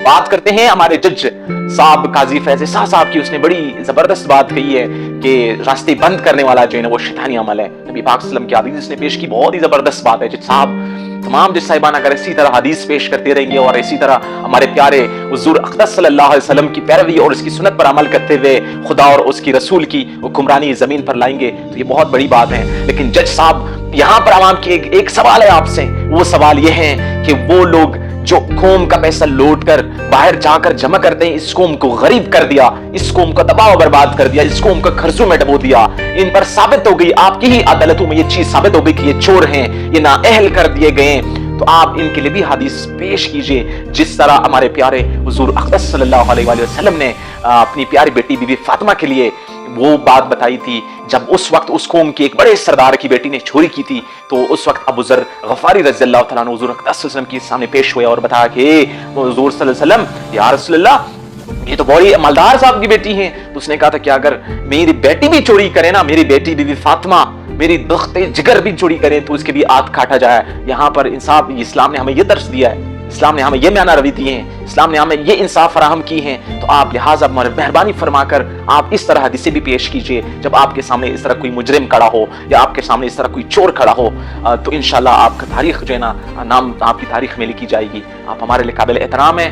بات کرتے ہیں ہمارے جج صاحب قاضی فیض شاہ صاحب کی. اس نے بڑی زبردست بات کہی ہے کہ راستے بند کرنے والا جو ہے نا وہ شیطانی عمل ہے. نبی پاک صلی اللہ علیہ وسلم کی حدیث اس نے پیش کی, بہت ہی زبردست بات ہے. جج صاحب تمام جج صاحبان اگر اسی طرح حدیث پیش کرتے رہیں گے اور اسی طرح ہمارے پیارے حضور اقدس صلی اللہ علیہ وسلم کی پیروی اور اس کی سنت پر عمل کرتے ہوئے خدا اور اس کی رسول کی حکمرانی زمین پر لائیں گے تو یہ بہت بڑی بات ہے. لیکن جج صاحب یہاں پر عوام کی ایک سوال ہے آپ سے, وہ سوال یہ ہے کہ وہ لوگ جو قوم کا پیسہ لوٹ کر باہر جا کر جمع کرتے ہیں, اس قوم کو غریب کر دیا, اس قوم کو تباہ و برباد کر دیا, اس قوم کو قرضوں میں ڈبو دیا, ان پر ثابت ہو گئی, آپ کی ہی عدالتوں میں یہ چیز ثابت ہو گئی کہ یہ چور ہیں, یہ نااہل کر دیے گئے, تو آپ ان کے لیے بھی حدیث پیش کیجئے جس طرح ہمارے پیارے حضور اقدس صلی اللہ علیہ وآلہ وسلم نے اپنی پیاری بیٹی بی بی فاطمہ کے لیے وہ بات بتائی تھی جب اس وقت اس قوم کی ایک بڑے سردار کی بیٹی نے چوری کی تھی. تو اس وقت ابو ذر غفاری رضی اللہ تعالیٰ عنہ حضور اقدس صلی اللہ علیہ وسلم کے سامنے پیش ہوئے اور بتایا کہ حضور صلی اللہ علیہ وسلم, یا رسول اللہ یہ تو بڑی مالدار صاحب کی بیٹی ہیں. تو اس نے کہا تھا کہ اگر میری بیٹی بھی چوری کرے نا, میری بیٹی بی بی فاطمہ میری دخت جگر بھی چوری کرے تو اس کے بھی ہاتھ کاٹا جائے. یہاں پر انصاف, اسلام نے ہمیں یہ درس دیا ہے, اسلام نے ہمیں یہ معنی روی دیے ہیں, اسلام نے ہمیں یہ انصاف فراہم کی ہیں. تو آپ لہٰذا مہربانی فرما کر آپ اس طرح حدیثیں بھی پیش کیجئے جب آپ کے سامنے اس طرح کوئی مجرم کھڑا ہو یا آپ کے سامنے اس طرح کوئی چور کھڑا ہو, تو انشاءاللہ آپ کا تاریخ جو ہے نا نام آپ کی تاریخ میں لکھی جائے گی. آپ ہمارے لیے قابل احترام ہیں.